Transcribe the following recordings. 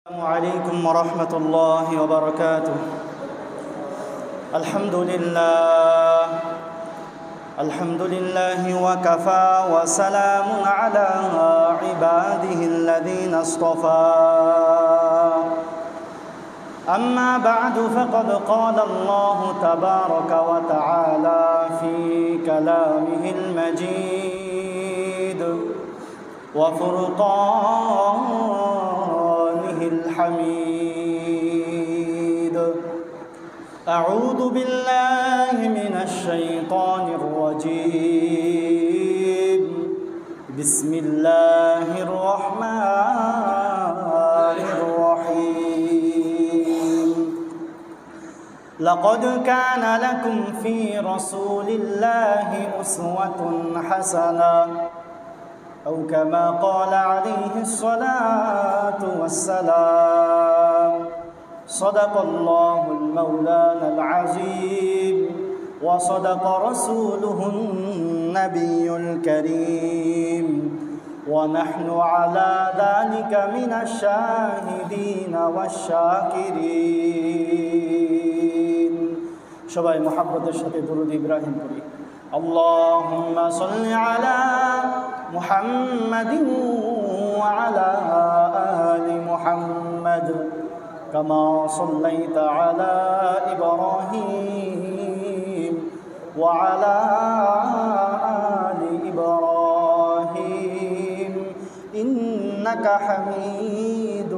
السلام عليكم ورحمة الله وبركاته. الحمد لله وكفى وسلام على عباده الذين اصطفى. أما بعد فقد قال الله تبارك وتعالى في كلامه المجيد وفرقانه الحميد. أعوذ بالله من الشيطان الرجيم. بسم الله الرحمن الرحيم. لقد كان لكم في رسول الله أسوة حسنة أو كما قال عليه الصلاة والسلام. صدق الله المولانا العظيم وصدق رسوله النبي الكريم ونحن على ذلك من الشاهدين والشاكرين. সবাই মুহাব্বতের সাথে দরুদ ইব্রাহিম পড়ি। اللهم صل على محمد وعلى آل محمد كما صليت على إبراهيم وعلى آل إبراهيم إنك حميد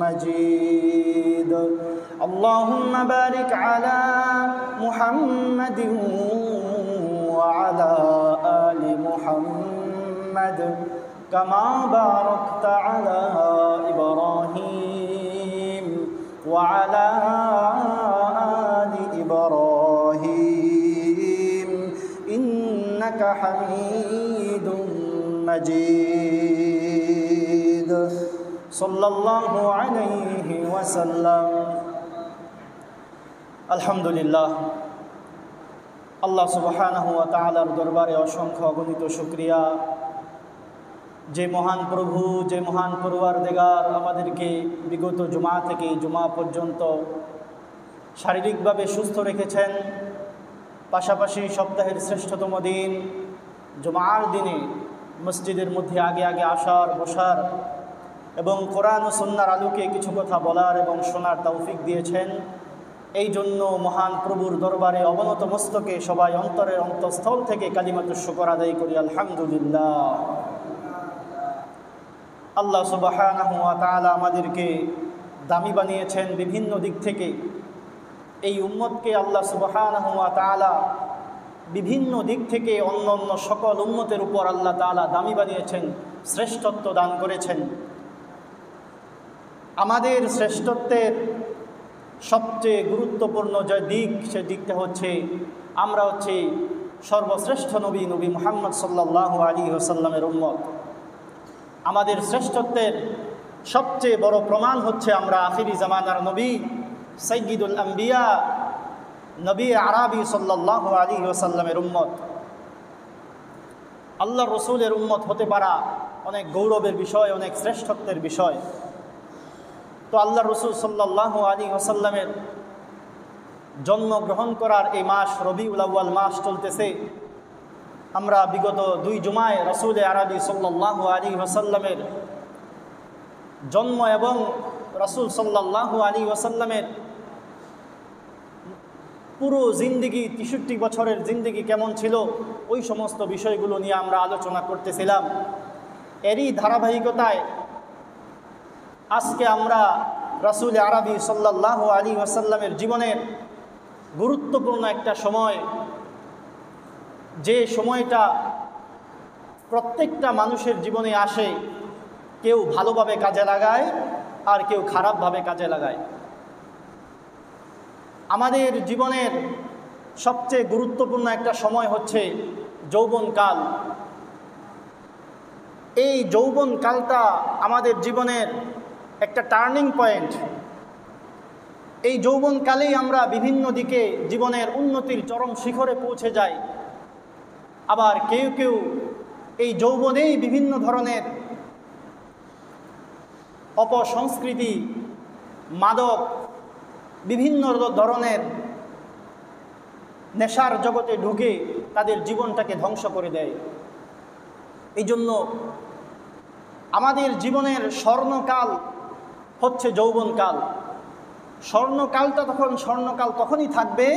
مجيد. اللهم بارك على محمد وعلى آل محمد كما باركت على إبراهيم وعلى آل إبراهيم إنك حميد مجيد. صلى الله عليه وسلم. الحمد لله. আল্লাহ সুবহানাহু ওয়া তাআলার দরবারে অসংখ্য অগণিত শুকরিয়া, যে মহান প্রভু, যে মহান পরওয়ারদিগার আমাদেরকে বিগত জুমা থেকে জুমা পর্যন্ত শারীরিকভাবে সুস্থ রেখেছেন, পাশাপাশি সপ্তাহের শ্রেষ্ঠতম দিন জুমার দিনে মসজিদের মধ্যে আগে আগে আসার, বসার এবং কোরআন ও সুন্নাহর আলোকে কিছু কথা বলার এবং শোনার তৌফিক দিয়েছেন। এই জন্য মহান প্রভুর দরবারে অবনত মস্তকে সবাই অন্তরের অন্তঃস্থল থেকে কালিমাতুশ শুকর আদায় করি, আলহামদুলিল্লাহ। আল্লাহ সুবহানাহু ওয়া তাআলা আমাদেরকে দামি বানিয়েছেন বিভিন্ন দিক থেকে। এই উম্মতকে আল্লাহ সুবহানাহু ওয়া তাআলা বিভিন্ন দিক থেকে অন্য অন্য সকল উম্মতের উপর আল্লাহ তাআলা দামি বানিয়েছেন, শ্রেষ্ঠত্ব দান করেছেন। আমাদের শ্রেষ্ঠত্বের সবচেয়ে গুরুত্বপূর্ণ যে দিক, সে দিকটা হচ্ছে আমরা হচ্ছে সর্বশ্রেষ্ঠ নবী মুহাম্মদ সাল্লাল্লাহু আলাইহি ওয়াসাল্লামের উম্মত। আমাদের শ্রেষ্ঠত্বের সবচেয়ে বড় প্রমাণ হচ্ছে আমরা আখিরি জামানার নবী সাইয়্যিদুল আম্বিয়া নবী আরবি সাল্লাল্লাহু আলাইহি ওয়াসাল্লামের উম্মত। আল্লাহর রাসূলের উম্মত হতে পারা অনেক গৌরবের বিষয়, অনেক শ্রেষ্ঠত্বের বিষয়। তো আল্লাহর রাসূল সাল্লাল্লাহু আলাইহি ওয়াসাল্লামের জন্মগ্রহণ করার এই মাস রবিউল আউয়াল মাস চলতেছে। আমরা বিগত 2 জুমায় রাসূল আরবি সাল্লাল্লাহু আলাইহি ওয়াসাল্লামের জন্ম এবং রাসূল সাল্লাল্লাহু আলাইহি ওয়াসাল্লামের পুরো জিন্দেগি, 63 বছরের জিন্দেগি কেমন ছিল, ওই সমস্ত বিষয়গুলো নিয়ে আমরা আলোচনা করতেছিলাম। এরই ধারাবাহিকতায় আজকে আমরা রাসূল আরবি সাল্লাল্লাহু আলাইহি ওয়াসাল্লামের জীবনের গুরুত্বপূর্ণ একটা সময়, যে সময়টা প্রত্যেকটা মানুষের জীবনে আসে, কেউ ভালোভাবে কাজে লাগায় আর কেউ খারাপভাবে কাজে লাগায়। আমাদের জীবনের সবচেয়ে গুরুত্বপূর্ণ একটা সময় হচ্ছে যৌবনকাল। এই যৌবনকালটা আমাদের জীবনের একটা টার্নিং পয়েন্ট। এই যৌবনকালেই আমরা বিভিন্ন দিকে জীবনের উন্নতির চরম শিখরে পৌঁছে যাই। আবার কেউ কেউ এই যৌবনেই বিভিন্ন ধরনের অপসংস্কৃতি, মাদক, বিভিন্ন ধরনের নেশার জগতে ঢুকে তাদের জীবনটাকে ধ্বংস করে দেয়। এই জন্য আমাদের জীবনের স্বর্ণকাল হচ্ছে যৌবনকাল। স্বর্ণকালটা স্বর্ণকাল তখনই থাকবে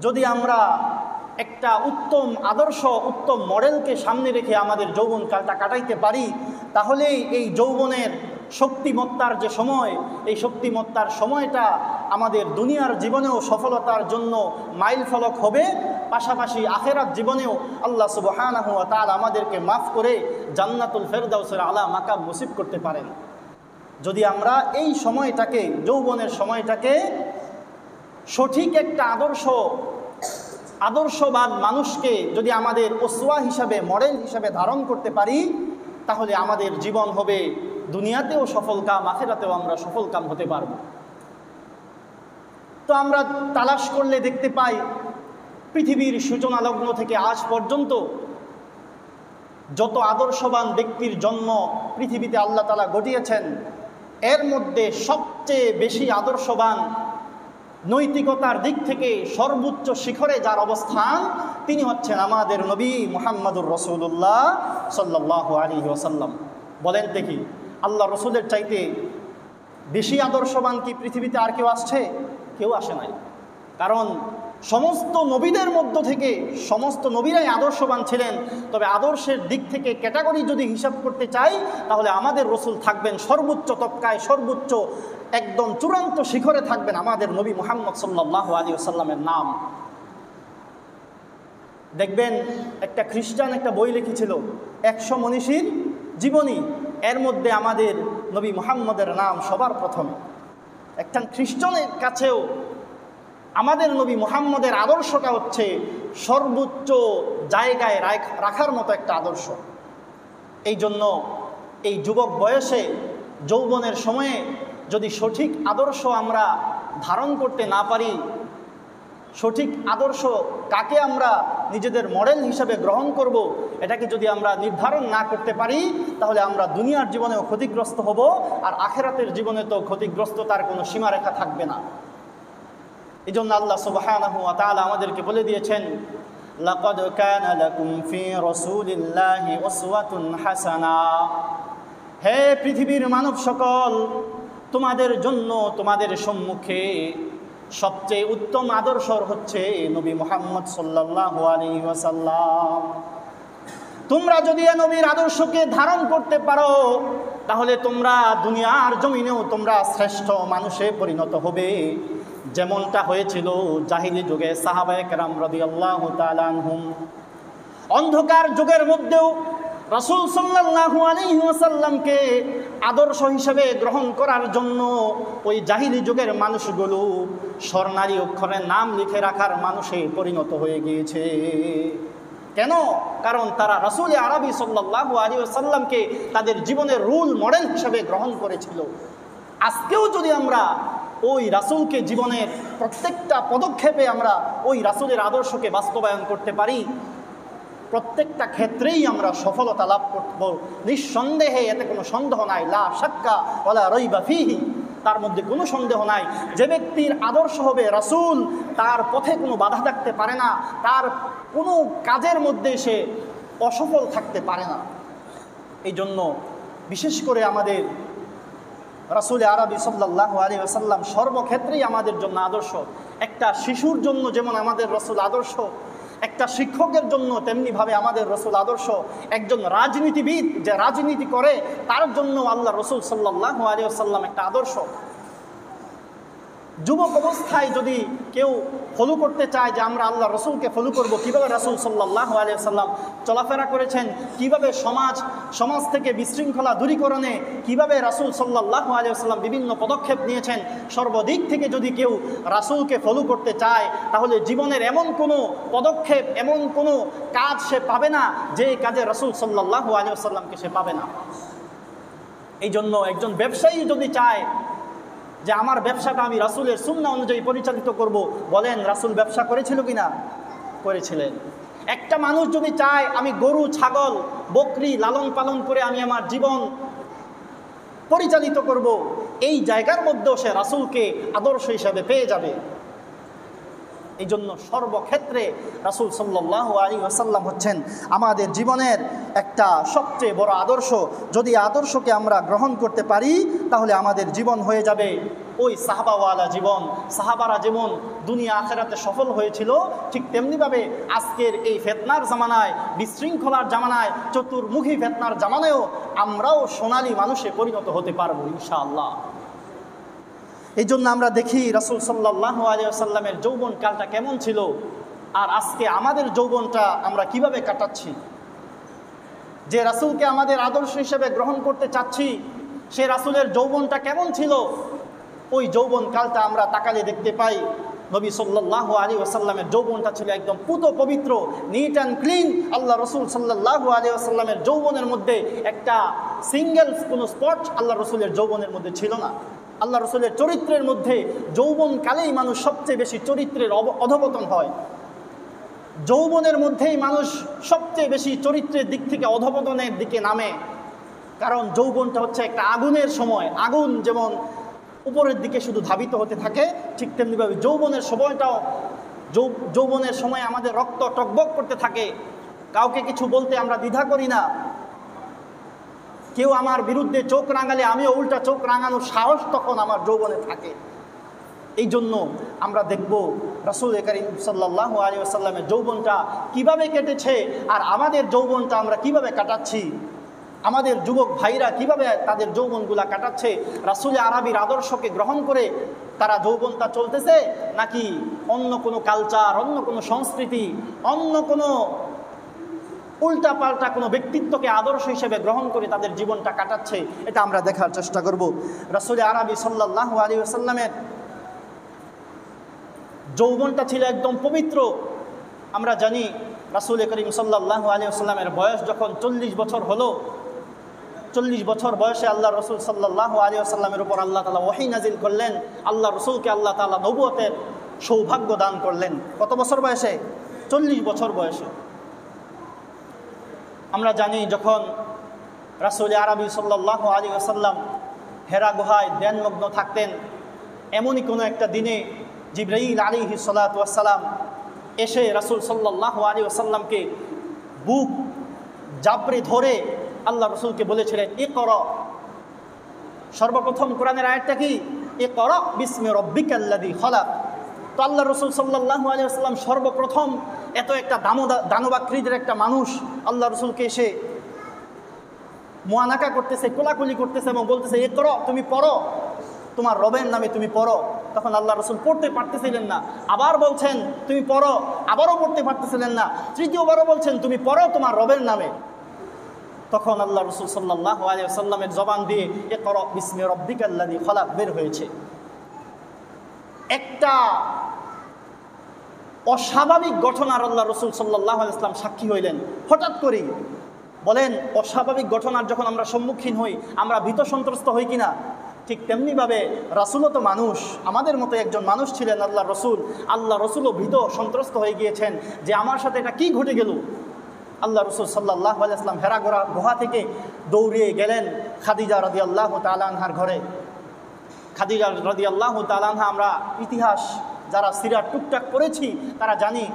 যদি আমরা একটা উত্তম আদর্শ, উত্তম মডেলকে সামনে রেখে আমাদের যৌবনকালটা কাটাইতে পারি। তাহলেই এই যৌবনের শক্তিমত্তার যে সময়, এই শক্তিমত্তার সময়টা আমাদের দুনিয়ার জীবনেও সফলতার জন্য মাইল ফলক হবে, পাশাপাশি আখেরাত জীবনেও আল্লাহ সুবহানাহু ওয়া তাআলা আমাদেরকে মাফ করে জান্নাতুল ফেরদাউসের আলা মাকাম নসিব করতে পারেন। যদি আমরা এই সময়টাকে, যৌবনের সময়টাকে সঠিক একটা আদর্শবান মানুষকে যদি আমাদের ওসওয়া হিসাবে, মডেল হিসাবে ধারণ করতে পারি, তাহলে আমাদের জীবন হবে দুনিয়াতেও সফল কাম, আখিরাতেও আমরা সফল কাম হতে পারব। তো আমরা তালাশ করলে দেখতে পাই পৃথিবীর সূচনা লগ্ন থেকে আজ পর্যন্ত যত আদর্শবান ব্যক্তির জন্ম পৃথিবীতে আল্লাহ তাআলা ঘটিয়েছেন, এর মধ্যে সবচেয়ে বেশি আদর্শবান, নৈতিকতার দিক থেকে সর্বোচ্চ শিখরে যার অবস্থান, তিনি হচ্ছেন আমাদের নবী মুহাম্মদুর রাসূলুল্লাহ সাল্লাল্লাহু আলাইহি ওয়াসাল্লাম। বলেন দেখি, আল্লাহ রসুলের চাইতে বেশি আদর্শবান কি পৃথিবীতে আর কেউ আসছে? কেউ আসে নাই। কারণ সমস্ত নবীদের মধ্য থেকে সমস্ত নবীরাই আদর্শবান ছিলেন। তবে আদর্শের দিক থেকে ক্যাটাগরি যদি হিসাব করতে চাই, তাহলে আমাদের রসুল থাকবেন সর্বোচ্চ তবকায়, সর্বোচ্চ একদম চূড়ান্ত শিখরে থাকবেন আমাদের নবী মুহাম্মদ সাল্লাল্লাহু আলাইহি ওয়াসাল্লামের নাম। দেখবেন একটা খ্রিস্টান একটা বই লিখেছিল 100 মনীষীর জীবনী, এর মধ্যে আমাদের নবী মুহাম্মদের নাম সবার প্রথমে। একটা খ্রিস্টানের কাছেও আমাদের নবী মুহাম্মদের আদর্শটা হচ্ছে সর্বোচ্চ জায়গায় রাখার মতো একটা আদর্শ। এই জন্য এই যুবক বয়সে, যৌবনের সময়ে যদি সঠিক আদর্শ আমরা ধারণ করতে না পারি, সঠিক আদর্শ কাকে আমরা নিজেদের মডেল হিসাবে গ্রহণ করব, এটাকে যদি আমরা নির্ধারণ না করতে পারি, তাহলে আমরা দুনিয়ার জীবনেও ক্ষতিগ্রস্ত হব, আর আখেরাতের জীবনে তো ক্ষতিগ্রস্ততার কোনো সীমারেখা থাকবে না। এই জন্য আল্লাহ সুবহানাহু ওয়া তাআলা আমাদেরকে বলে দিয়েছেন, লাকাদ কানা লাকুম ফি রাসূলিল্লাহি উসওয়াতুন হাসানা। হে পৃথিবীর মানব সকল, তোমাদের জন্য, তোমাদের সম্মুখে সবচেয়ে উত্তম আদর্শ হচ্ছে নবী মুহাম্মদ সাল্লাল্লাহু আলাইহি ওয়াসাল্লাম। তোমরা যদি এই নবীর আদর্শকে ধারণ করতে পারো, তাহলে তোমরা দুনিয়ার জমিনেও তোমরা শ্রেষ্ঠ মানুষে পরিণত হবে, যেমনটা হয়েছিল জাহিলি যুগে সাহাবায়ে কেরাম রাদিয়াল্লাহু তাআলা আনহুম। অন্ধকার যুগের মধ্যেও রাসূল সাল্লাল্লাহু আলাইহি ওয়াসাল্লামকে আদর্শ হিসেবে গ্রহণ করার জন্য ওই জাহিলি যুগের মানুষগুলো স্বর্ণালী অক্ষরে নাম লিখে রাখার মানুষে পরিণত হয়ে গিয়েছে। কেন? কারণ তারা রাসূল আরবি সাল্লাল্লাহু আলাইহি ওয়াসাল্লামকে তাদের জীবনের রোল মডেল হিসেবে গ্রহণ করেছিল। আজকেও যদি আমরা ওই রাসূলকে জীবনের প্রত্যেকটা পদক্ষেপে আমরা ওই রাসূলের আদর্শকে বাস্তবায়ন করতে পারি, প্রত্যেকটা ক্ষেত্রেই আমরা সফলতা লাভ করব নিঃসন্দেহে। এতে কোনো সন্দেহ নাই, লা শাক্কা ওয়ালা রাইবা ফীহি, তার মধ্যে কোনো সন্দেহ নাই। যে ব্যক্তির আদর্শ হবে রাসূল, তার পথে কোনো বাধা থাকতে পারে না, তার কোনো কাজের মধ্যে সে অসফল থাকতে পারে না। এই জন্য বিশেষ করে আমাদের রাসূল আরবি সাল্লাল্লাহু আলাইহি ওয়াসাল্লাম সর্বক্ষেত্রেই আমাদের জন্য আদর্শ। একটা শিশুর জন্য যেমন আমাদের রাসূল আদর্শ, একটা শিক্ষকের জন্য তেমনিভাবে আমাদের রাসূল আদর্শ, একজন রাজনীতিবিদ যে রাজনীতি করে তার জন্য আল্লাহ রাসূল সাল্লাল্লাহু আলাইহি ওয়াসাল্লাম একটা আদর্শ। যুবক অবস্থায় যদি কেউ ফলো করতে চায় যে আমরা আল্লাহ রসুলকে ফলো করব, কীভাবে রাসূল সাল্লাল্লাহু আলাইহি ওয়াসাল্লাম চলাফেরা করেছেন, কীভাবে সমাজ থেকে বিশৃঙ্খলা দূরীকরণে কীভাবে রাসূল সাল্লাল্লাহু আলাইহি ওয়াসাল্লাম বিভিন্ন পদক্ষেপ নিয়েছেন, সর্বদিক থেকে যদি কেউ রাসূলকে ফলো করতে চায়, তাহলে জীবনের এমন কোনো পদক্ষেপ, এমন কোনো কাজ সে পাবে না যে কাজে রাসূল সাল্লাল্লাহু আলাইহি ওয়াসাল্লামকে সে পাবে না। এই জন্য একজন ব্যবসায়ী যদি চায় যে আমার ব্যবসাটা আমি রাসূলের সুন্নাহ অনুযায়ী পরিচালিত করব, বলেন রাসূল ব্যবসা করেছিল কিনা? করেছিলেন। একটা মানুষ যদি চায় আমি গরু, ছাগল, বকরি লালন পালন করে আমি আমার জীবন পরিচালিত করব, এই জায়গার মধ্যেও সে রাসূলকে আদর্শ হিসাবে পেয়ে যাবে। এই জন্য সর্বক্ষেত্রে রাসূল সাল্লাল্লাহু আলাইহি ওয়াসাল্লাম হচ্ছেন আমাদের জীবনের একটা সবচেয়ে বড় আদর্শ। যদি আদর্শকে আমরা গ্রহণ করতে পারি তাহলে আমাদের জীবন হয়ে যাবে ওই সাহাবাওয়ালা জীবন। সাহাবারা যেমন দুনিয়া আখেরাতে সফল হয়েছিল, ঠিক তেমনিভাবে আজকের এই ফিতনার জামানায়, বিশৃঙ্খলার জামানায়, চতুর্মুখী ফিতনার জামানায়ও আমরাও সোনালী মানুষে পরিণত হতে পারবো ইনশাআল্লাহ। এই জন্য আমরা দেখি রাসূল সাল্লাল্লাহু আলাইহি ওয়াসাল্লামের যৌবন কালটা কেমন ছিল, আর আজকে আমাদের যৌবনটা আমরা কিভাবে কাটাচ্ছি। যে রাসূলকে আমাদের আদর্শ হিসেবে গ্রহণ করতে চাচ্ছি, সে রাসূলের যৌবনটা কেমন ছিল, ওই যৌবন কালটা আমরা তাকালে দেখতে পাই নবী সাল্লাল্লাহু আলাইহি ওয়াসাল্লামের যৌবনটা ছিল একদম পুত পবিত্র, নিট অ্যান্ড ক্লিন। আল্লাহ রসুল সাল্লাল্লাহু আলাইহি ওয়াসাল্লামের যৌবনের মধ্যে একটা সিঙ্গেল কোনো স্পট আল্লাহ রসুলের যৌবনের মধ্যে ছিল না। আল্লাহ রসুলের চরিত্রের মধ্যে যৌবনকালেই মানুষ সবচেয়ে বেশি চরিত্রের অধপতন হয়। যৌবনের মধ্যেই মানুষ সবচেয়ে বেশি চরিত্রের দিক থেকে অধপতনের দিকে নামে। কারণ যৌবনটা হচ্ছে একটা আগুনের সময়। আগুন যেমন উপরের দিকে শুধু ধাবিত হতে থাকে, ঠিক তেমনিভাবে যৌবনের সময়টাও যৌবনের সময় আমাদের রক্ত টকবক করতে থাকে। কাউকে কিছু বলতে আমরা দ্বিধা করি না। কেউ আমার বিরুদ্ধে চোখ রাঙালে আমিও উল্টা চোখ রাঙানোর সাহস তখন আমার যৌবনে থাকে। এই জন্য আমরা দেখব রাসূল করিম সাল্লাল্লাহু আলাইহি ওয়াসাল্লামের যৌবনটা কিভাবে কেটেছে, আর আমাদের যৌবনটা আমরা কিভাবে কাটাচ্ছি। আমাদের যুবক ভাইরা কিভাবে তাদের যৌবনগুলা কাটাচ্ছে, রাসূল আরবির আদর্শকে গ্রহণ করে তারা যৌবনটা চলতেছে, নাকি অন্য কোনো কালচার, অন্য কোনো সংস্কৃতি, অন্য কোনো উল্টা পাল্টা কোনো ব্যক্তিত্বকে আদর্শ হিসেবে গ্রহণ করে তাদের জীবনটা কাটাচ্ছে। এটা আমরা দেখার চেষ্টা করব। রাসূল আরবি সাল্লাল্লাহু আলাইহি ওয়াসাল্লামের যৌবনটা ছিল একদম পবিত্র। আমরা জানি রাসূল করিম সাল্লাল্লাহু আলাইহি ওয়াসাল্লামের বয়স যখন 40 বছর হলো, 40 বছর বয়সে আল্লাহ রসুল সাল্লাল্লাহু আলাইহি ওয়াসাল্লামের উপর আল্লাহ তাআলা ওহী নাজিল করলেন। আল্লাহ রসুলকে আল্লাহ তাআলা নবুয়তের সৌভাগ্য দান করলেন। কত বছর বয়সে? 40 বছর বয়সে। আমরা জানি যখন রাসূল আরবি সাল্লাল্লাহু আলাইহি ওয়াসাল্লাম হেরা গুহায় ধ্যানমগ্ন থাকতেন, এমনই কোনো একটা দিনে জিবরাইল আলাইহিস সালাতু ওয়াস সালাম এসে রাসূল সাল্লাল্লাহু আলাইহি ওয়াসাল্লামকে বুক জাবরে ধরে আল্লাহ রসুলকে বলেছিলেন ইকরা। সর্বপ্রথম কোরআনের আয়াতটা কি? ইকরা বিসমি রাব্বিকাল্লাযী খালাক। তো আল্লাহ রসুল সাল্লাল্লাহু আলাইহি ওয়াসাল্লাম সর্বপ্রথম এত একটা দানবাকৃতির একটা মানুষ আল্লাহ রসুলকে এসে মুআনাকা করতেছে, কোলাকুলি করতেছে এবং বলতেছে ইকরা, তুমি পড়ো, তোমার রবের নামে তুমি পড়ো। তখন আল্লাহ রসুল পড়তে পারতেছিলেন না। আবার বলছেন তুমি পড়ো, আবারও পড়তে পারতেছিলেন না। তৃতীয়বারও বলছেন তুমি পড়ো তোমার রবের নামে। তখন আল্লাহ রসুল সাল্লাল্লাহু আলাইহি ওয়াসাল্লামের জবান দিয়ে ইকরা বিসমি রাব্বিকাল্লাযী খালাক বের হয়েছে। একটা অস্বাভাবিক ঘটনার আল্লাহ রসুল সাল্লাল্লাহু আলাইহি ওয়াসাল্লাম সাক্ষী হইলেন। হঠাৎ করেই বলেন, অস্বাভাবিক ঘটনার যখন আমরা সম্মুখীন হই আমরা ভীত সন্ত্রস্ত হই কিনা? ঠিক তেমনিভাবে রাসূলও তো মানুষ, আমাদের মতো একজন মানুষ ছিলেন আল্লাহ রসুল। আল্লাহ রসুলও ভীত সন্ত্রস্ত হয়ে গিয়েছেন যে আমার সাথে এটা কি ঘটে গেল। আল্লাহ রসুল সাল্লাল্লাহু আলাইহি ওয়াসাল্লাম হেরা গুহা থেকে দৌড়িয়ে গেলেন খাদিজা রাদিয়াল্লাহু তাআলা আনহার ঘরে। খাদিজা রাদিয়াল্লাহু তাআলা আনহা, আমরা ইতিহাস যারা সিরাত টুকটাক পড়েছি তারা জানি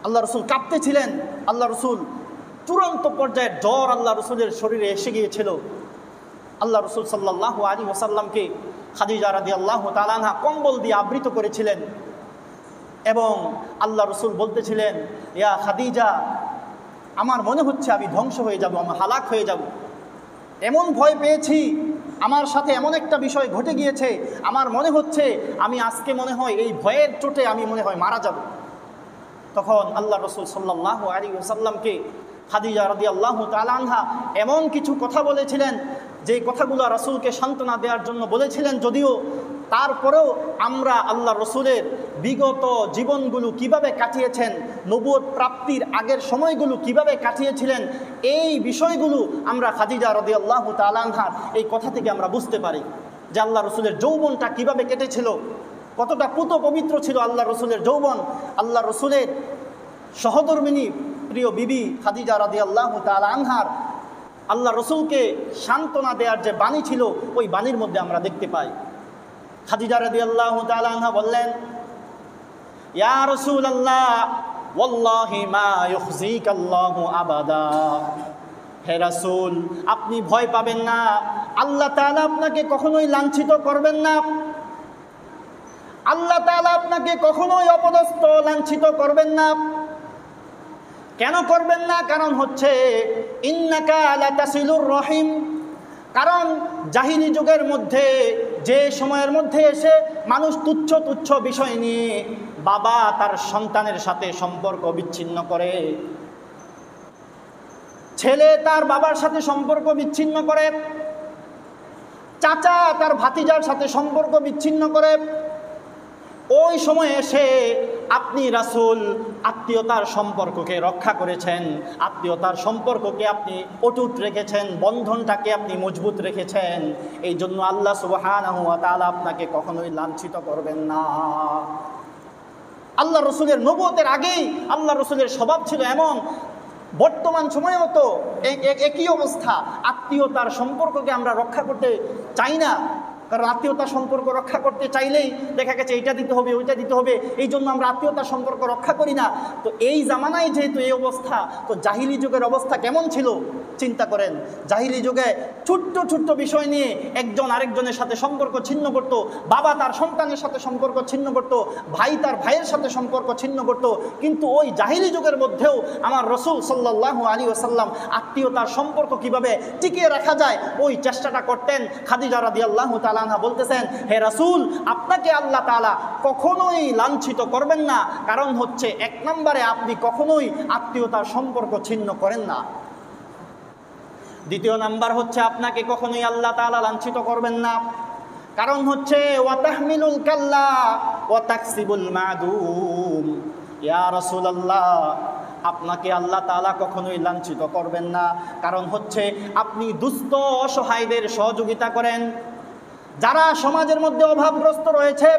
আল্লাহ রসুল কাঁপতেছিলেন। আল্লাহ রসুল চূড়ান্ত পর্যায়ের জ্বর আল্লাহ রসুলের শরীরে এসে গিয়েছিল। আল্লাহ রসুল সাল্লাল্লাহু আলাইহি ওয়াসাল্লামকে খাদিজা রাদিয়াল্লাহু তাআলা আনহা কম্বল দিয়ে আবৃত করেছিলেন এবং আল্লাহ রসুল বলতেছিলেন, ইয়া খাদিজা, আমার মনে হচ্ছে আমি ধ্বংস হয়ে যাব, আমি হালাক হয়ে যাব। এমন ভয় পেয়েছি, আমার সাথে এমন একটা বিষয় ঘটে গিয়েছে, আমার মনে হচ্ছে আমি আজকে মনে হয় এই ভয়ের চোটে আমি মনে হয় মারা যাব। তখন আল্লাহ রসুল সাল্লাল্লাহু আলাইহি ওয়াসাল্লামকে খাদিজা রাদিয়াল্লাহু তাআলা আনহা এমন কিছু কথা বলেছিলেন যে কথাগুলো রাসূলকে সান্ত্বনা দেওয়ার জন্য বলেছিলেন। যদিও তারপরেও আমরা আল্লাহ রসুলের বিগত জীবনগুলো কিভাবে কাটিয়েছেন, নবুয়ত প্রাপ্তির আগের সময়গুলো কিভাবে কাটিয়েছিলেন, এই বিষয়গুলো আমরা খাদিজা রাদিয়াল্লাহু তাআলা আনহার এই কথা থেকে আমরা বুঝতে পারি যে আল্লাহ রসুলের যৌবনটা কিভাবে কেটেছিল, কতটা পুত পবিত্র ছিল আল্লাহ রসুলের যৌবন। আল্লাহ রসুলের সহধর্মিনী প্রিয় বিবি খাদিজা রাদিয়াল্লাহু তাআলা আনহার আল্লাহ রসুলকে সান্ত্বনা দেওয়ার যে বাণী ছিল ওই বাণীর মধ্যে আমরা দেখতে পাই। খাদিজা রাদিয়াল্লাহু তাআলা আনহা বললেন, ইয়া রাসূলুল্লাহ ওয়াল্লাহি মা ইউখজিকাল্লাহু আবাদা, হে রাসূল আপনি ভয় পাবেন না, আল্লাহ তাআলা আপনাকে কখনোই লাঞ্ছিত করবেন না, আল্লাহ তাআলা আপনাকে কখনোই অপদস্থ লাঞ্ছিত করবেন না। কেন করবেন না? কারণ হচ্ছে ইন্নাকা লাতাসিলুর রহিম। কারণ জাহিলি যুগের মধ্যে যে সময়ের মধ্যে এসে মানুষ তুচ্ছ তুচ্ছ বিষয় নিয়ে বাবা তার সন্তানের সাথে সম্পর্ক বিচ্ছিন্ন করে, ছেলে তার বাবার সাথে সম্পর্ক বিচ্ছিন্ন করে, চাচা তার ভাতিজার সাথে সম্পর্ক বিচ্ছিন্ন করে, ওই সময়ে এসে আপনি রাসূল আত্মীয়তার সম্পর্ককে রক্ষা করেছেন, আত্মীয়তার সম্পর্ককে আপনি অটুট রেখেছেন, বন্ধনটাকে আপনি মজবুত রেখেছেন। এই জন্য আল্লাহ সুবহানাহু ওয়া তাআলা আপনাকে কখনোই লাঞ্ছিত করবেন না। আল্লাহ রসুলের নবুয়তের আগেই আল্লাহ রসুলের স্বভাব ছিল এমন, বর্তমান সময়েও তো একই অবস্থা। আত্মীয়তার সম্পর্ককে আমরা রক্ষা করতে চাই না, কারণ আত্মীয়তার সম্পর্ক রক্ষা করতে চাইলেই দেখা গেছে এইটা দিতে হবে ওইটা দিতে হবে, এই জন্য আমরা আত্মীয়তার সম্পর্ক রক্ষা করি না। তো এই জামানায় যেহেতু এই অবস্থা, তো জাহিলি যুগের অবস্থা কেমন ছিল চিন্তা করেন। জাহিলি যুগে ছোট্ট ছোট্ট বিষয় নিয়ে একজন আরেকজনের সাথে সম্পর্ক ছিন্ন করত, বাবা তার সন্তানের সাথে সম্পর্ক ছিন্ন করত, ভাই তার ভাইয়ের সাথে সম্পর্ক ছিন্ন করত। কিন্তু ওই জাহিলি যুগের মধ্যেও আমার রসুল সাল্লাল্লাহু আলাইহি ওয়াসাল্লাম আত্মীয়তার সম্পর্ক কিভাবে টিকিয়ে রাখা যায় ওই চেষ্টাটা করতেন। খাদিজা রাদিয়াল্লাহু তাআলা আনহা বলতেছেন, হে রাসূল আপনাকে আল্লাহ তাআলা কখনোই লাঞ্ছিত করবেন না, কারণ হচ্ছে এক নম্বরে আপনি কখনোই আত্মীয়তার সম্পর্ক ছিন্ন করেন না, দ্বিতীয় নাম্বার হচ্ছে আপনাকে কখনোই আল্লাহ তাআলা লাঞ্ছিত করবেন না, কারণ হচ্ছে ওয়া তাহমিলুল কাল্লা ওয়া তাকসিবুল মাদুম। ইয়া রাসূলুল্লাহ আপনাকে আল্লাহ তাআলা কখনোই লাঞ্ছিত করবেন না, কারণ হচ্ছে আপনি দুস্থ অসহায়দের সহযোগিতা করেন, যারা সমাজের মধ্যে অভাবগ্রস্ত রয়েছে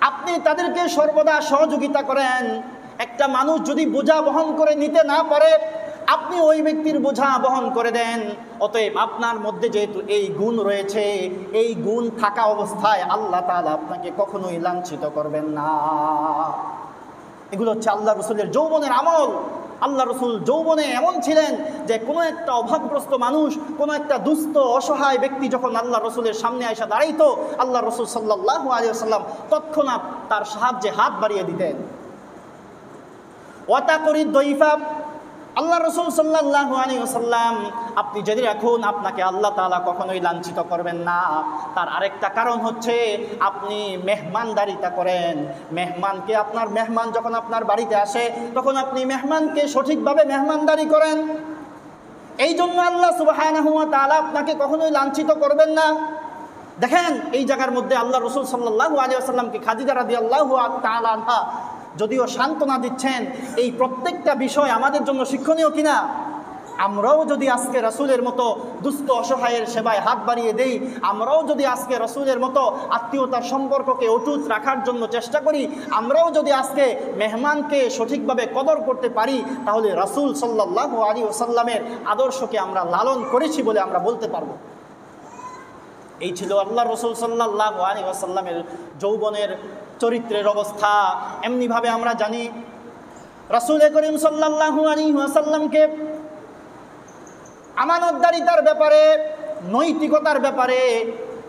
আপনি তাদেরকে সর্বদা সহযোগিতা করেন। একটা মানুষ যদি বোঝা বহন করে নিতে না পারে আপনি ওই ব্যক্তির বোঝা বহন করে দেন। অতএব আপনার মধ্যে যেহেতু এই গুণ রয়েছে, এই গুণ থাকা অবস্থায় আল্লাহ তাআলা আপনাকে কখনোই লাঞ্ছিত করবেন না। এগুলো হচ্ছে আল্লাহ রসুলের যৌবনের আমল। আল্লাহ রসুল যৌবনে এমন ছিলেন যে কোনো একটা অভাবগ্রস্ত মানুষ, কোনো একটা দুস্থ অসহায় ব্যক্তি যখন আল্লাহ রসুলের সামনে এসে দাঁড়াইতো, আল্লাহ রসুল সাল্লাল্লাহু আলাইহি ওয়াসাল্লাম তৎক্ষণাৎ তার সাহায্যে হাত বাড়িয়ে দিতেন। ওয়াতা করি দইফা, আল্লাহ রসুল সাল্লাল্লাহু আলাইহি ওয়াসাল্লাম আপনি যদি রাখুন আপনাকে আল্লাহ তাআলা কখনোই লাঞ্ছিত করবেন না। তার আরেকটা কারণ হচ্ছে আপনি মেহমানদারিতা করেন। মেহমানকে আপনার মেহমান যখন আপনার বাড়িতে আসে তখন আপনি মেহমানকে সঠিকভাবে মেহমানদারি করেন। এই জন্য আল্লাহ সুবহানাহু ওয়া তাআলা আপনাকে কখনোই লাঞ্ছিত করবেন না। দেখেন এই জায়গার মধ্যে আল্লাহ রসুল সাল্লাল্লাহু আলাইহি ওয়াসাল্লামকে খাদিজা রাদিয়াল্লাহু তাআলা আনহা যদিও সান্ত্বনা দিচ্ছেন, এই প্রত্যেকটা বিষয় আমাদের জন্য শিক্ষণীয় কিনা? আমরাও যদি আজকে রাসূলের মতো দুস্থ অসহায়ের সেবায় হাত বাড়িয়ে দেই, আমরাও যদি আজকে রাসূলের মতো আত্মীয়তার সম্পর্ককে অটুট রাখার জন্য চেষ্টা করি, আমরাও যদি আজকে মেহমানকে সঠিকভাবে কদর করতে পারি, তাহলে রাসূল সাল্লাল্লাহু আলাইহি ওয়াসাল্লামের আদর্শকে আমরা লালন করেছি বলে আমরা বলতে পারবো। এই ছিল আল্লাহ রসুল সাল্লাল্লাহু আলাইহি ওয়াসাল্লামের যৌবনের চরিত্রের অবস্থা। এমনিভাবে আমরা জানি রাসূল করিম সাল্লাল্লাহু আলাইহি ওয়াসাল্লামকে আমানতদারিতার ব্যাপারে, নৈতিকতার ব্যাপারে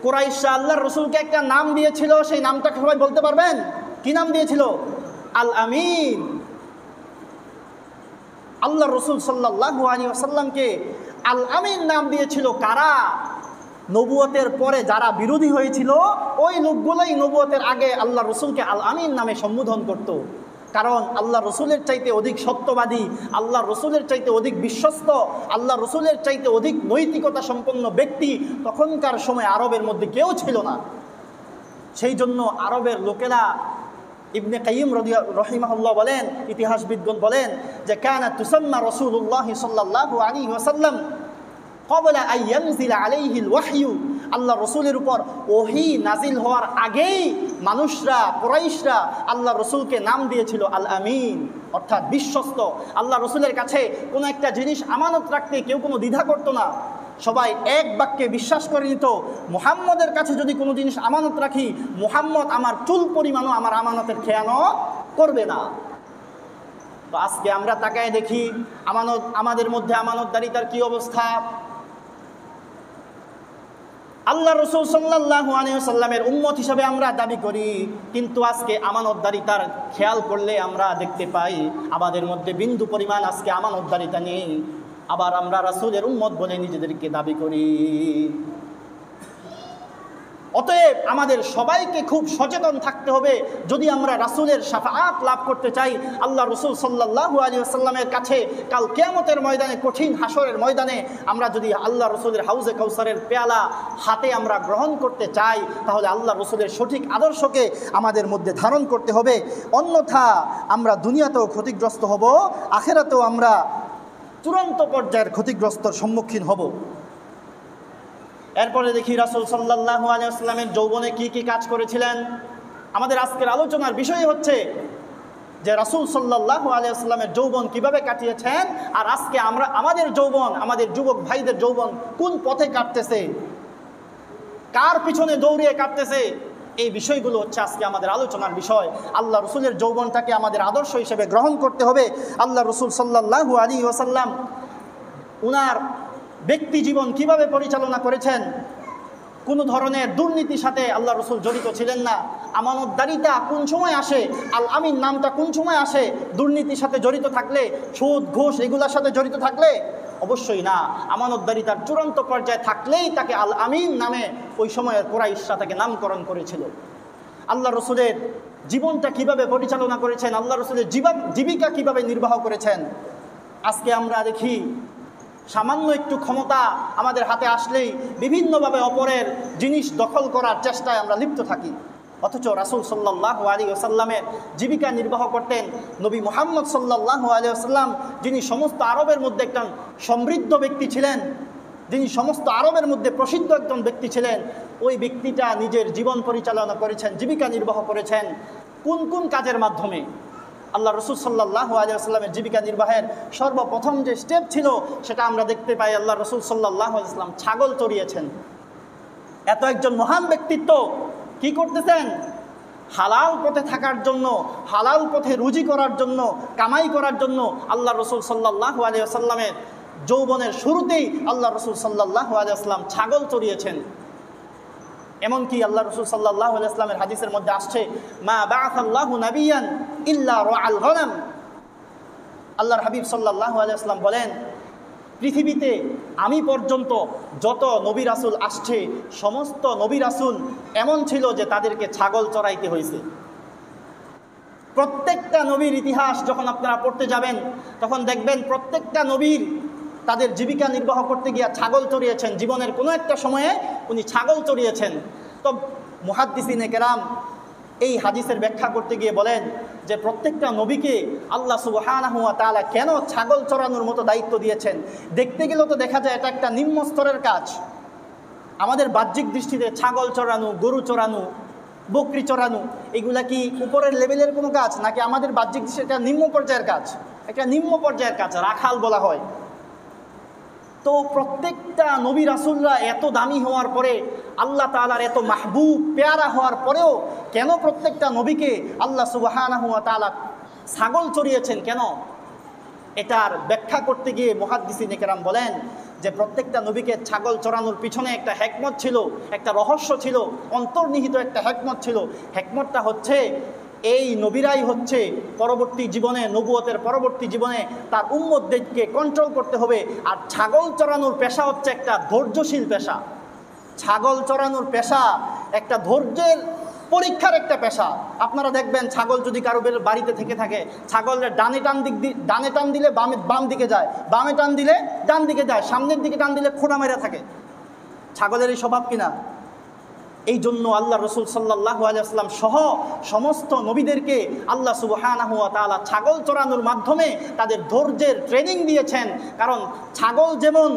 কুরাইশরা আল্লাহর রসুলকে একটা নাম দিয়েছিল। সেই নামটা সবাই বলতে পারবেন? কি নাম দিয়েছিল? আল আমিন। আল্লাহ রসুল সাল্লাল্লাহু আলাইহি ওয়াসাল্লামকে আল আমিন নাম দিয়েছিল কারা? নবুয়তের পরে যারা বিরোধী হয়েছিল ওই লোকগুলোই নবুয়তের আগে আল্লাহ রসুলকে আল আমিন নামে সম্বোধন করত। কারণ আল্লাহ রসুলের চাইতে অধিক সত্যবাদী, আল্লাহ রসুলের চাইতে অধিক বিশ্বস্ত, আল্লাহ রসুলের চাইতে অধিক নৈতিকতা সম্পন্ন ব্যক্তি তখনকার সময় আরবের মধ্যে কেউ ছিল না। সেই জন্য আরবের লোকেরা, ইবনে কাইয়িম রাহিমাহুল্লাহ বলেন, ইতিহাসবিদগণ বলেন যে কানা তুসাম্মা রাসূলুল্লাহ সাল্লাল্লাহু আলাইহি ওয়াসাল্লাম ক্বাবলা আন ইয়ানজিলা আলাইহিল ওয়াহয়ু আল্লাহ রসুলের উপর ওহী নাজিল হওয়ার আগেই মানুষরা, কুরাইশরা আল্লাহ রসুলকে নাম দিয়েছিল আল আমিন, অর্থাৎ বিশ্বস্ত। আল্লাহ রসুলের কাছে কোনো একটা জিনিস আমানত রাখতে কেউ কোনো দ্বিধা করতো না, সবাই এক বাক্যে বিশ্বাস করে নিত, মুহাম্মদের কাছে যদি কোনো জিনিস আমানত রাখি, মুহাম্মদ আমার চুল পরিমাণও আমার আমানতের খেয়ানত করবে না। তো আজকে আমরা তাকায় দেখি আমাদের মধ্যে আমানতদারিতার কি অবস্থা। আল্লাহ রসুল সাল্লাল্লাহু আলাইহি ওয়াসাল্লামের উম্মত হিসাবে আমরা দাবি করি, কিন্তু আজকে আমানতদারিতার খেয়াল করলে আমরা দেখতে পাই আমাদের মধ্যে বিন্দু পরিমাণ আজকে আমানতদারিতা নেই। আবার আমরা রাসূলের উম্মত বলে নিজেদেরকে দাবি করি। অতএব আমাদের সবাইকে খুব সচেতন থাকতে হবে, যদি আমরা রাসূলের শাফাআত লাভ করতে চাই, আল্লাহ রসুল সাল্লাল্লাহু আলাইহি ওয়াসাল্লামের কাছে কাল কিয়ামতের ময়দানে, কঠিন হাসরের ময়দানে আমরা যদি আল্লাহ রসুলের হাউজে কাউসারের পেয়ালা হাতে আমরা গ্রহণ করতে চাই, তাহলে আল্লাহ রসুলের সঠিক আদর্শকে আমাদের মধ্যে ধারণ করতে হবে। অন্যথা আমরা দুনিয়াতেও ক্ষতিগ্রস্ত হব, আখিরাতেও আমরা চূড়ান্ত পর্যায়ের ক্ষতিগ্রস্তর সম্মুখীন হব। এরপরে দেখি রাসূল সাল্লাল্লাহু আলাইহি ওয়াসাল্লামের যৌবনে কি কি কাজ করেছিলেন। আমাদের আজকের আলোচনার বিষয় হচ্ছে যে রাসূল সাল্লাল্লাহু আলাইহি ওয়াসাল্লামের যৌবন কিভাবে কাটিয়েছেন, আর আজকে আমরা আমাদের যৌবন, আমাদের যুবক ভাইদের যৌবন কোন পথে কাটতেছে, কার পিছনে দৌড়িয়ে কাটতেছে, এই বিষয়গুলো হচ্ছে আজকে আমাদের আলোচনার বিষয়। আল্লাহ রসুলের যৌবনটাকে আমাদের আদর্শ হিসেবে গ্রহণ করতে হবে। আল্লাহ রসুল সাল্লাল্লাহু আলাইহি ওয়াসাল্লাম উনার ব্যক্তি জীবন কিভাবে পরিচালনা করেছেন, কোনো ধরনের দুর্নীতির সাথে আল্লাহ রসুল জড়িত ছিলেন না। আমানতদারিতা কোন সময় আসে, আল আমিন নামটা কোন সময় আসে, দুর্নীতির সাথে জড়িত থাকলে, সুদ ঘুষ এগুলোর সাথে জড়িত থাকলে? অবশ্যই না। আমানতদারিতার চূড়ান্ত পর্যায়ে থাকলেই তাকে আল আমিন নামে ওই সময়ের কুরাইশরা তাকে নামকরণ করেছিল। আল্লাহ রসুলের জীবনটা কিভাবে পরিচালনা করেছেন, আল্লাহ রসুলের জীবিকা কিভাবে নির্বাহ করেছেন। আজকে আমরা দেখি সামান্য একটু ক্ষমতা আমাদের হাতে আসলেই বিভিন্নভাবে অপরের জিনিস দখল করার চেষ্টায় আমরা লিপ্ত থাকি। অথচ রাসূল সাল্লাল্লাহু আলাইহি ওয়াসাল্লামের জীবিকা নির্বাহ করতেন নবী মুহাম্মদ সাল্লাল্লাহু আলাইহি ওয়াসাল্লাম, যিনি সমস্ত আরবের মধ্যে একজন সমৃদ্ধ ব্যক্তি ছিলেন, যিনি সমস্ত আরবের মধ্যে প্রসিদ্ধ একজন ব্যক্তি ছিলেন। ওই ব্যক্তিটা নিজের জীবন পরিচালনা করেছেন, জীবিকা নির্বাহ করেছেন কোন কোন কাজের মাধ্যমে? আল্লাহ রসুল সাল্লাল্লাহু আলাইহি ওয়াসাল্লামের জীবিকা নির্বাহের সর্বপ্রথম যে স্টেপ ছিল সেটা আমরা দেখতে পাই, আল্লাহ রসুল সাল্লাল্লাহু আলাইহি ওয়াসাল্লাম ছাগল চড়িয়েছেন। এত একজন মহান ব্যক্তিত্ব কি করতেছেন? হালাল পথে থাকার জন্য, হালাল পথে রুজি করার জন্য, কামাই করার জন্য আল্লাহ রসুল সাল্লাল্লাহু আলাইহি ওয়াসাল্লামের যৌবনের শুরুতেই আল্লাহ রসুল সাল্লাল্লাহু আলাইহি ওয়াসাল্লাম ছাগল চড়িয়েছেন। এমনকি আল্লাহ রসুল সাল্লাল্লাহু আলাইহি ওয়াসাল্লামের হাদিসের মধ্যে আসছে, মা বাআসাল্লাহু নাবিয়ান ইল্লা রাআল গনাম। আল্লাহর হাবিব সাল্লাল্লাহু আলাইহি ওয়াসাল্লাম বলেন, পৃথিবীতে আমি পর্যন্ত যত নবী রাসূল আসছে, সমস্ত নবী রাসূল এমন ছিল যে তাদেরকে ছাগল চড়াইতে হয়েছে। প্রত্যেকটা নবীর ইতিহাস যখন আপনারা পড়তে যাবেন, তখন দেখবেন প্রত্যেকটা নবীর তাদের জীবিকা নির্বাহ করতে গিয়ে ছাগল চড়িয়েছেন। জীবনের কোনো একটা সময়ে উনি ছাগল চড়িয়েছেন। তো মুহাদ্দিসিনে কেরাম এই হাদিসের ব্যাখ্যা করতে গিয়ে বলেন যে প্রত্যেকটা নবীকে আল্লাহ সুবহানাহু ওয়া তাআলা কেন ছাগল চড়ানোর মতো দায়িত্ব দিয়েছেন। দেখতে গেলেও তো দেখা যায় এটা একটা নিম্ন স্তরের কাজ। আমাদের বাহ্যিক দৃষ্টিতে ছাগল চড়ানো, গরু চড়ানো, বকরি চড়ানো এগুলা কি উপরের লেভেলের কোনো কাজ, নাকি আমাদের বাহ্যিক দৃষ্টিতে একটা নিম্ন পর্যায়ের কাজ? একটা নিম্ন পর্যায়ের কাজ, রাখাল বলা হয়। তো প্রত্যেকটা নবী রাসূলরা এত দামি হওয়ার পরে, আল্লাহ তাআলার এত মাহবুব পেয়ারা হওয়ার পরেও কেন প্রত্যেকটা নবীকে আল্লাহ সুবহানাহু ওয়া তাআলা ছাগল চড়িয়েছেন কেন? এটার ব্যাখ্যা করতে গিয়ে মুহাদ্দিসিনে কেরাম বলেন যে প্রত্যেকটা নবীকে ছাগল চড়ানোর পিছনে একটা হিকমত ছিল, একটা রহস্য ছিল, অন্তর্নিহিত একটা হিকমত ছিল। হিকমতটা হচ্ছে এই নবীরাই হচ্ছে পরবর্তী জীবনে, নবুয়তের পরবর্তী জীবনে তার উম্মতদেরকে কন্ট্রোল করতে হবে। আর ছাগল চড়ানোর পেশা হচ্ছে একটা ধৈর্যশীল পেশা। ছাগল চড়ানোর পেশা একটা ধৈর্যের পরীক্ষার একটা পেশা। আপনারা দেখবেন ছাগল যদি কারো বাড়িতে থেকে থাকে, ছাগলের ডানে টান দিলে বাম দিকে যায়, বামে টান দিলে ডান দিকে যায়, সামনের দিকে টান দিলে খোঁড়া মেরে থাকে। ছাগলের এই স্বভাব কিনা? এই জন্য আল্লাহ রসুল সাল্লাল্লাহু আলাইহি ওয়াসাল্লাম সহ সমস্ত নবীদেরকে আল্লাহ সুবহানাহু ওয়া তাআলা ছাগল চড়ানোর মাধ্যমে তাদের ধৈর্যের ট্রেনিং দিয়েছেন। কারণ ছাগল যেমন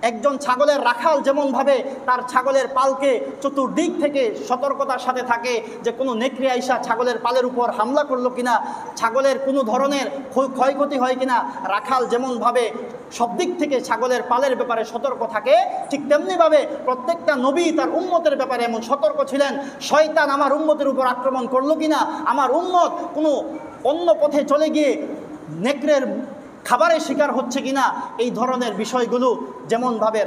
একজন ছাগলের রাখাল যেমনভাবে তার ছাগলের পালকে চতুর্দিক থেকে সতর্কতার সাথে থাকে যে কোনো নেকড়ে আইসা ছাগলের পালের উপর হামলা করলো কিনা, ছাগলের কোনো ধরনের ক্ষয়ক্ষতি হয় কিনা, রাখাল যেমনভাবে সব দিক থেকে ছাগলের পালের ব্যাপারে সতর্ক থাকে, ঠিক তেমনিভাবে প্রত্যেকটা নবী তার উম্মতের ব্যাপারে এমন সতর্ক ছিলেন, শয়তান আমার উম্মতের উপর আক্রমণ করলো কিনা, আমার উম্মত কোনো অন্য পথে চলে গিয়ে নেকড়ের খাবারের শিকার হচ্ছে কিনা, এই ধরনের বিষয়গুলো যেমনভাবে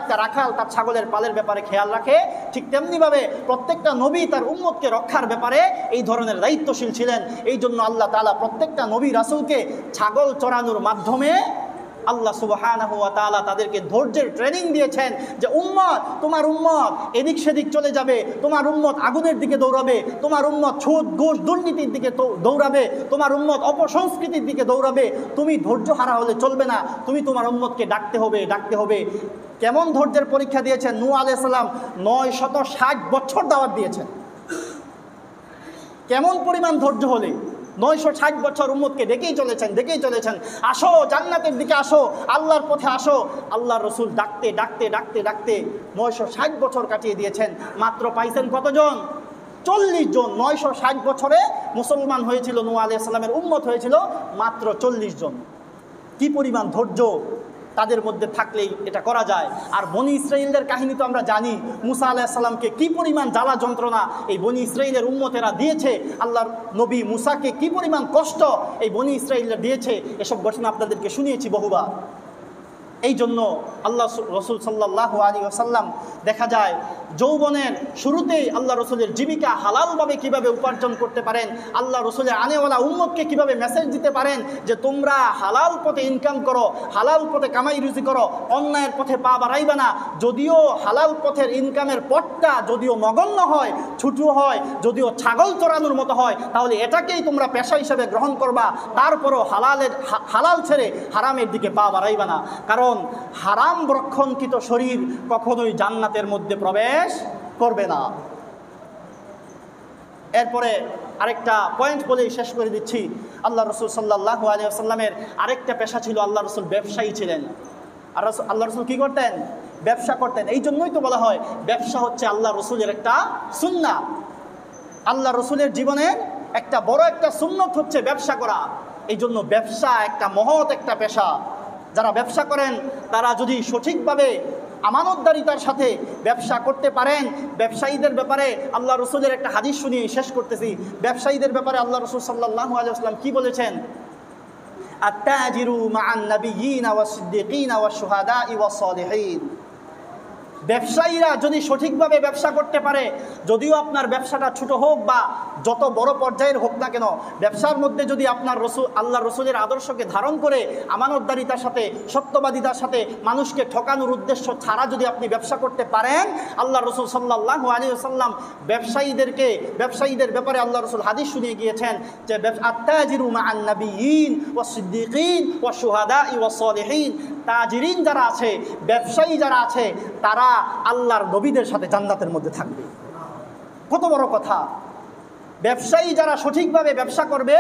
একটা রাখাল তার ছাগলের পালের ব্যাপারে খেয়াল রাখে, ঠিক তেমনিভাবে প্রত্যেকটা নবী তার উম্মতকে রক্ষার ব্যাপারে এই ধরনের দায়িত্বশীল ছিলেন। এই জন্য আল্লাহ তাআলা প্রত্যেকটা নবী রাসূলকে ছাগল চড়ানোর মাধ্যমে আল্লাহ সুবহানাহু ওয়া তাআলা তাদেরকে ধৈর্যের ট্রেনিং দিয়েছেন যে উম্মত, তোমার উম্মত এদিক সেদিক চলে যাবে, তোমার উম্মত আগুনের দিকে দৌড়াবে, তোমার উম্মত সুদ ঘুষ দুর্নীতির দিকে দৌড়াবে, তোমার উম্মত অপসংস্কৃতির দিকে দৌড়াবে, তুমি ধৈর্য হারা হলে চলবে না, তুমি তোমার উম্মতকে ডাকতে হবে। কেমন ধৈর্যের পরীক্ষা দিয়েছেন? নূহ আলাইহিস সালাম 960 বছর দাওয়াত দিয়েছেন। কেমন পরিমাণ ধৈর্য হলে 960 বছর উম্মতকে ডেকেই চলেছেন, আসো জান্নাতের দিকে আসো, আল্লাহর পথে আসো। আল্লাহর রাসূল ডাকতে 960 বছর কাটিয়ে দিয়েছেন, মাত্র পাইছেন কতজন? 40 জন। 960 বছরে মুসলমান হয়েছিল, নূহ আলাইহিস সালামের উম্মত হয়েছিল মাত্র 40 জন। কি পরিমাণ ধৈর্য তাদের মধ্যে থাকলেই এটা করা যায়। আর বনি ইসরাইলদের কাহিনী তো আমরা জানি, মুসা আলাইহিস সালামকে কি পরিমাণ জ্বালা যন্ত্রণা এই বনি ইসরাইলের উম্মতেরা দিয়েছে, আল্লাহর নবী মুসাকে কি পরিমাণ কষ্ট এই বনি ইসরাইলরা দিয়েছে, এসব ঘটনা আপনাদেরকে শুনিয়েছি বহুবার। এই জন্য আল্লাহ রসুল সাল্লাল্লাহু আলাইহি ওয়াসাল্লাম দেখা যায় যৌবনের শুরুতেই আল্লাহ রসুলের জীবিকা হালালভাবে কিভাবে উপার্জন করতে পারেন, আল্লাহ রসুলের আনেওয়ালা উম্মতকে কিভাবে মেসেজ দিতে পারেন যে তোমরা হালাল পথে ইনকাম করো, হালাল পথে কামাই রুজি করো, অন্যায়ের পথে পা বাড়াইবে না। যদিও হালাল পথের ইনকামের পথটা যদিও নগণ্য হয়, ছোটো হয়, যদিও ছাগল চড়ানোর মতো হয়, তাহলে এটাকেই তোমরা পেশা হিসেবে গ্রহণ করবা, তারপরও হালাল ছেড়ে হারামের দিকে পা বাড়াইবে না। কারণ হারাম রক্ষণকৃত শরীর কখনোই জান্নাতের মধ্যে প্রবেশ করবে না। এরপরে আরেকটা পয়েন্ট বলেই শেষ করে দিচ্ছি, আল্লাহ রসুল সাল্লাল্লাহু আলাইহি ওয়াসাল্লামের আরেকটা পেশা ছিল, আল্লাহ রসুল ব্যবসায়ী ছিলেন। আর আল্লাহ রসুল কী করতেন? ব্যবসা করতেন। এই জন্যই তো বলা হয় ব্যবসা হচ্ছে আল্লাহ রসুলের একটা সুন্নাহ। আল্লাহ রসুলের জীবনের একটা বড় একটা সুন্নত হচ্ছে ব্যবসা করা। এই জন্য ব্যবসা একটা মহৎ একটা পেশা। যারা ব্যবসা করেন তারা যদি সঠিকভাবে আমানতদারিতার সাথে ব্যবসা করতে পারেন, ব্যবসায়ীদের ব্যাপারে আল্লাহ রসুলের একটা হাদিস শুনিয়ে শেষ করতেছি। ব্যবসায়ীদের ব্যাপারে আল্লাহ রসুল সাল্লাল্লাহু আলাইহি ওয়াসাল্লাম কি বলেছেন? আত-তাজিরু মা'আন নাবিয়্যিনা ওয়াস-সিদ্দীকিনা ওয়াশ-শুহাদা'i ওয়াস-সালিহিন। ব্যবসায়ীরা যদি সঠিকভাবে ব্যবসা করতে পারে, যদিও আপনার ব্যবসাটা ছোট হোক বা যত বড় পর্যায়ের হোক না কেন, ব্যবসার মধ্যে যদি আপনার আল্লাহ রসুলের আদর্শকে ধারণ করে আমানতদারিতার সাথে, সত্যবাদিতার সাথে, মানুষকে ঠকানোর উদ্দেশ্য ছাড়া যদি আপনি ব্যবসা করতে পারেন, আল্লাহ রসুল সাল্লাল্লাহু আলাইহি ওয়াসাল্লাম ব্যবসায়ীদের ব্যাপারে আল্লাহ রসুল হাদিস শুনিয়ে গিয়েছেন যে আত-তাজিরু মা'আন নাবিয়্যিন ওয়াস-সিদ্দীকিন ওয়াশ-শুহাদা'i ওয়াস-সালিহিন। তাজিরিন যারা আছে, ব্যবসায়ী যারা আছে, তারা আল্লাহর নবীদের সাথে জান্নাতের মধ্যে থাকবে। কত বড় কথা! ব্যবসায়ী যারা সঠিকভাবে ব্যবসা করবে,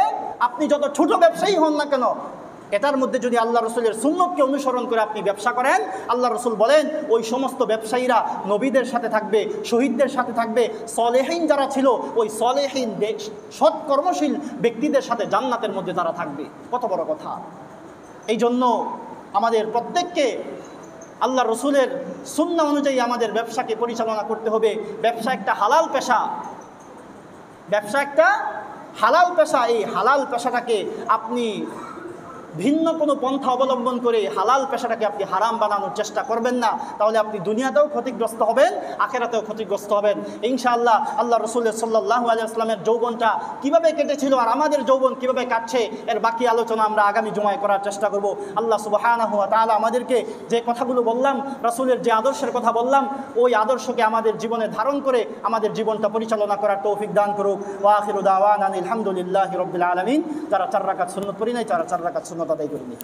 আপনি যত ছোট ব্যবসায়ী হন না কেন, এটার মধ্যে যদি আল্লাহ রসুলের সুন্নতকে অনুসরণ করে আপনি ব্যবসা করেন, আল্লাহ রসুল বলেন ওই সমস্ত ব্যবসায়ীরা নবীদের সাথে থাকবে, শহীদদের সাথে থাকবে, সলেহীন যারা ছিল ওই সলেহীন সৎকর্মশীল ব্যক্তিদের সাথে জান্নাতের মধ্যে তারা থাকবে। কত বড় কথা! এই জন্য আমাদের প্রত্যেককে আল্লাহ রসুলের সুন্নাহ অনুযায়ী আমাদের ব্যবসাকে পরিচালনা করতে হবে। ব্যবসা একটা হালাল পেশা, এই হালাল পেশাটাকে আপনি ভিন্ন কোনো পন্থা অবলম্বন করে হালাল পেশাটাকে আপনি হারাম বানানোর চেষ্টা করবেন না, তাহলে আপনি দুনিয়াতেও ক্ষতিগ্রস্ত হবেন, আখেরাতেও ক্ষতিগ্রস্ত হবেন। ইনশাআল্লাহ আল্লাহ রসুল সাল্লাল্লাহু আলাইহি ওয়াসাল্লামের যৌবনটা কীভাবে কেটেছিল আর আমাদের যৌবন কীভাবে কাটছে, এর বাকি আলোচনা আমরা আগামী জুমায় করার চেষ্টা করব। আল্লাহ সুবহানাহু ওয়া তাআলা আমাদেরকে যে কথাগুলো বললাম, রাসূলের যে আদর্শের কথা বললাম, ওই আদর্শকে আমাদের জীবনে ধারণ করে আমাদের জীবনটা পরিচালনা করার তৌফিক দান করুক। ওয়া আখিরু দাওয়ানা আলহামদুলিল্লাহি রাব্বিল আলামিন। যারা 4 রাকাত সুন্নত পড়ি নাই, তারা 4 রাকাত সুন্নত আদায় করে নিই।